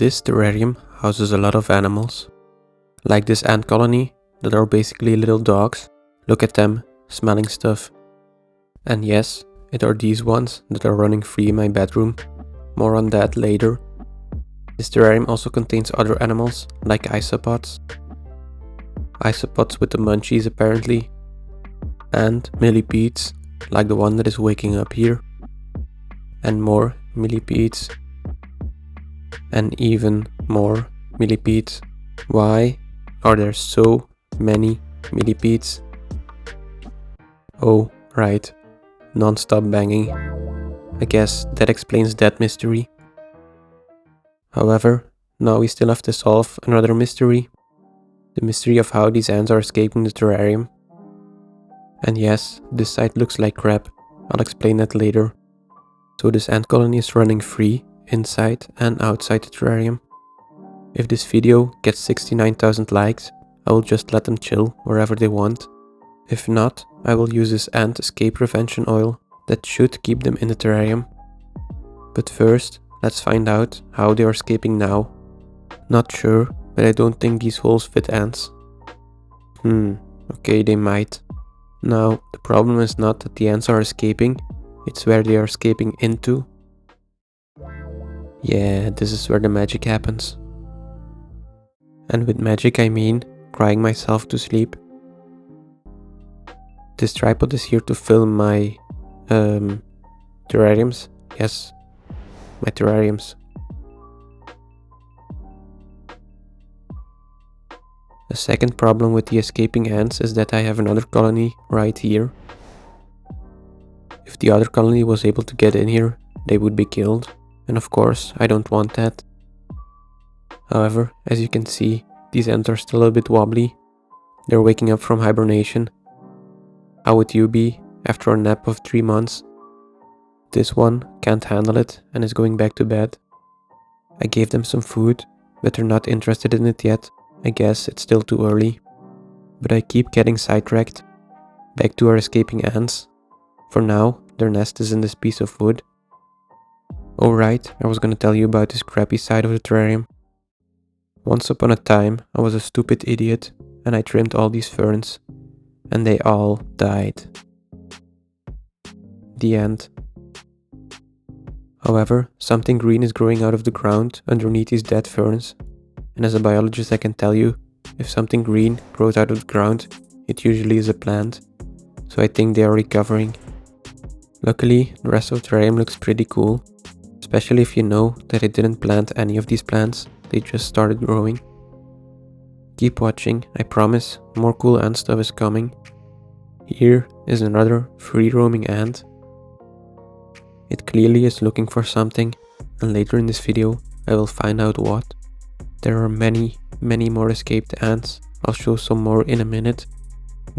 This terrarium houses a lot of animals, like this ant colony that are basically little dogs. Look at them, smelling stuff. And yes, it are these ones that are running free in my bedroom. More on that later. This terrarium also contains other animals, like isopods. Isopods with the munchies apparently. And millipedes, like the one that is waking up here. And more millipedes. And even more millipedes. Why are there so many millipedes? Oh, right. Non-stop banging. I guess that explains that mystery. However, now we still have to solve another mystery. The mystery of how these ants are escaping the terrarium. And yes, this site looks like crap. I'll explain that later. So this ant colony is running free inside and outside the terrarium. If this video gets 69,000 likes, I will just let them chill wherever they want. If not, I will use this ant escape prevention oil that should keep them in the terrarium. But first, let's find out how they are escaping now. Not sure, but I don't think these holes fit ants. Okay, they might. Now, the problem is not that the ants are escaping, it's where they are escaping into. Yeah, this is where the magic happens. And with magic I mean crying myself to sleep. This tripod is here to film my terrariums. Yes, my terrariums. The second problem with the escaping ants is that I have another colony right here. If the other colony was able to get in here, they would be killed. And of course, I don't want that. However, as you can see, these ants are still a bit wobbly. They're waking up from hibernation. How would you be after a nap of 3 months? This one can't handle it and is going back to bed. I gave them some food, but they're not interested in it yet. I guess it's still too early. But I keep getting sidetracked. Back to our escaping ants. For now, their nest is in this piece of wood. Oh right, I was gonna tell you about this crappy side of the terrarium. Once upon a time, I was a stupid idiot and I trimmed all these ferns. And they all died. The end. However, something green is growing out of the ground underneath these dead ferns. And as a biologist I can tell you, if something green grows out of the ground, it usually is a plant. So I think they are recovering. Luckily, the rest of the terrarium looks pretty cool. Especially if you know that I didn't plant any of these plants, they just started growing. Keep watching, I promise, more cool ant stuff is coming. Here is another free-roaming ant. It clearly is looking for something, and later in this video I will find out what. There are many more escaped ants. I'll show some more in a minute.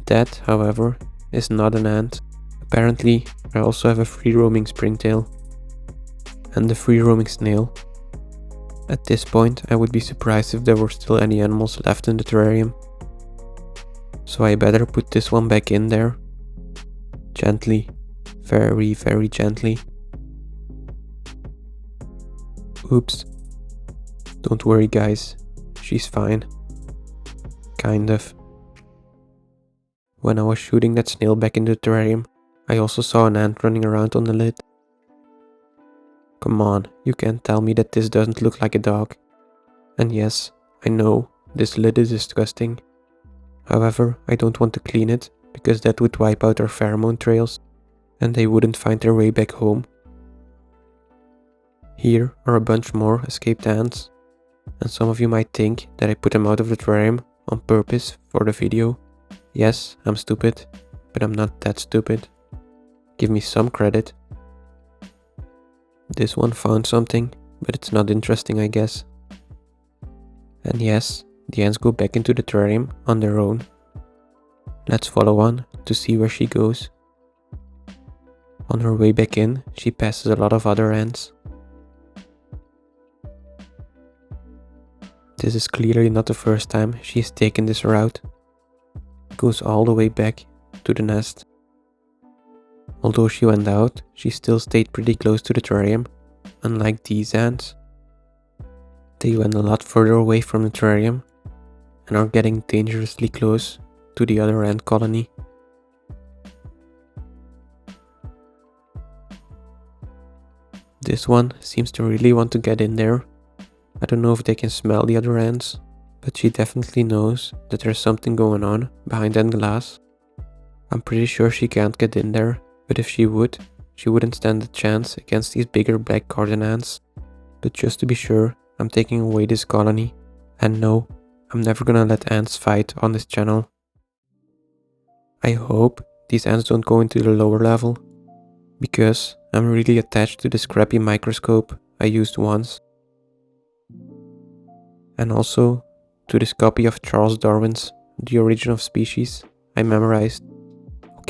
That, however, is not an ant. Apparently, I also have a free-roaming springtail. And the free-roaming snail. At this point, I would be surprised if there were still any animals left in the terrarium. So I better put this one back in there. Gently. Very, very gently. Oops. Don't worry guys, she's fine. Kind of. When I was shooting that snail back into the terrarium, I also saw an ant running around on the lid. Come on, you can't tell me that this doesn't look like a dog. And yes, I know, this lid is disgusting. However, I don't want to clean it, because that would wipe out our pheromone trails, and they wouldn't find their way back home. Here are a bunch more escaped ants, and some of you might think that I put them out of the terrarium on purpose for the video. Yes, I'm stupid, but I'm not that stupid. Give me some credit. This one found something, but it's not interesting I guess. And yes, the ants go back into the terrarium on their own. Let's follow on to see where she goes. On her way back in, she passes a lot of other ants. This is clearly not the first time she's taken this route. It goes all the way back to the nest. Although she went out, she still stayed pretty close to the terrarium, unlike these ants. They went a lot further away from the terrarium and are getting dangerously close to the other ant colony. This one seems to really want to get in there. I don't know if they can smell the other ants, but she definitely knows that there's something going on behind that glass. I'm pretty sure she can't get in there, but if she would, she wouldn't stand a chance against these bigger black garden ants. But just to be sure, I'm taking away this colony. And no, I'm never gonna let ants fight on this channel. I hope these ants don't go into the lower level, because I'm really attached to this crappy microscope I used once. And also to this copy of Charles Darwin's The Origin of Species I memorized.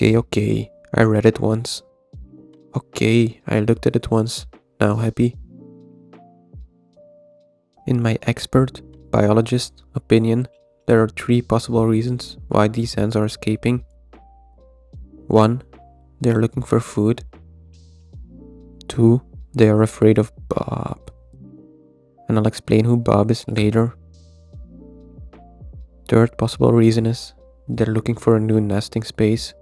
Okay, I read it once. Okay, I looked at it once. Now happy? In my expert biologist opinion, there are 3 possible reasons why these ants are escaping. 1. They are looking for food. 2. They are afraid of Bob. And I'll explain who Bob is later. 3rd possible reason is they're looking for a new nesting space.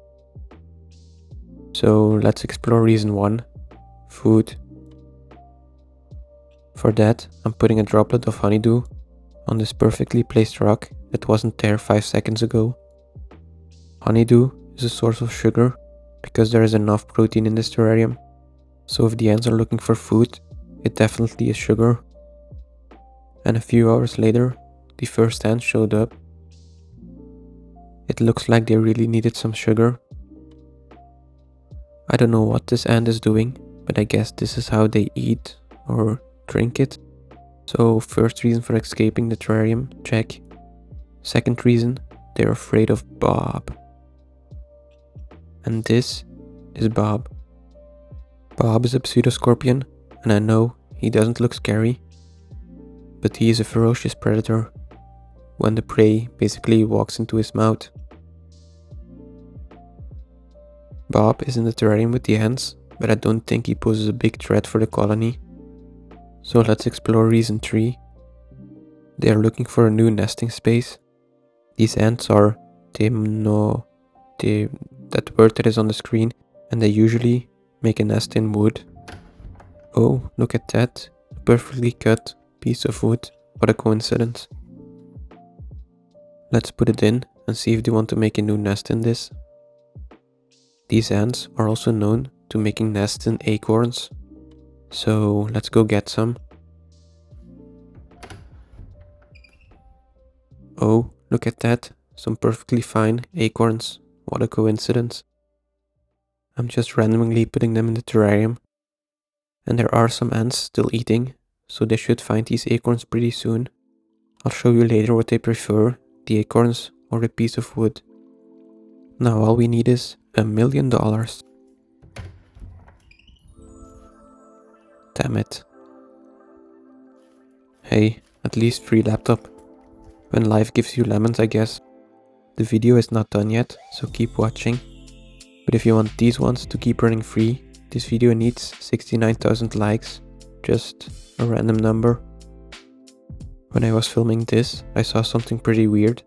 So let's explore reason 1, food. For that, I'm putting a droplet of honeydew on this perfectly placed rock that wasn't there 5 seconds ago. Honeydew is a source of sugar because there is enough protein in this terrarium. So if the ants are looking for food, it definitely is sugar. And a few hours later, the first ant showed up. It looks like they really needed some sugar. I don't know what this ant is doing, but I guess this is how they eat or drink it. So first reason for escaping the terrarium, check. Second reason, they're afraid of Bob. And this is Bob. Bob is a pseudoscorpion, and I know he doesn't look scary, but he is a ferocious predator when the prey basically walks into his mouth. Bob is in the terrarium with the ants, but I don't think he poses a big threat for the colony. So let's explore reason 3. They are looking for a new nesting space. These ants are that word that is on the screen, and they usually make a nest in wood. Oh, look at that. A perfectly cut piece of wood. What a coincidence. Let's put it in and see if they want to make a new nest in this. These ants are also known to making nests in acorns. So let's go get some. Oh, look at that. Some perfectly fine acorns. What a coincidence. I'm just randomly putting them in the terrarium. And there are some ants still eating, so they should find these acorns pretty soon. I'll show you later what they prefer, the acorns or a piece of wood. Now all we need is $1 million. Damn it. Hey, at least free laptop. When life gives you lemons, I guess. The video is not done yet, so keep watching. But if you want these ones to keep running free, this video needs 69,000 likes. Just a random number. When I was filming this, I saw something pretty weird.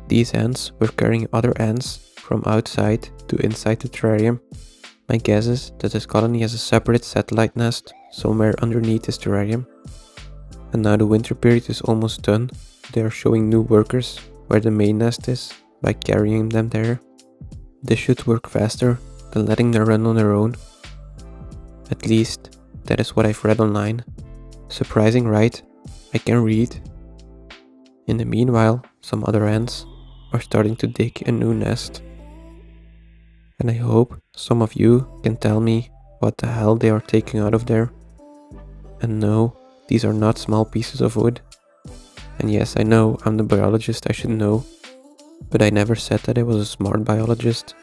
These ants were carrying other ants from outside to inside the terrarium. My guess is that this colony has a separate satellite nest somewhere underneath this terrarium. And now the winter period is almost done. They are showing new workers where the main nest is by carrying them there. This should work faster than letting them run on their own. At least, that is what I've read online. Surprising, right? I can read. In the meanwhile, some other ants are starting to dig a new nest. And I hope some of you can tell me what the hell they are taking out of there. And no, these are not small pieces of wood. And yes, I know I'm the biologist, I should know. But I never said that I was a smart biologist.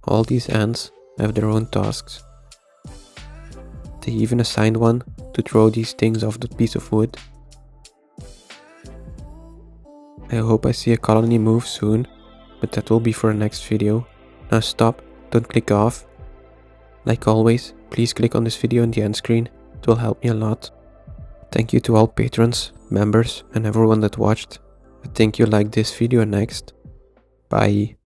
All these ants have their own tasks. They even assigned one to throw these things off the piece of wood. I hope I see a colony move soon, but that will be for the next video. Now stop, don't click off. Like always, please click on this video in the end screen, it will help me a lot. Thank you to all patrons, members, and everyone that watched. I think you like this video next. Bye.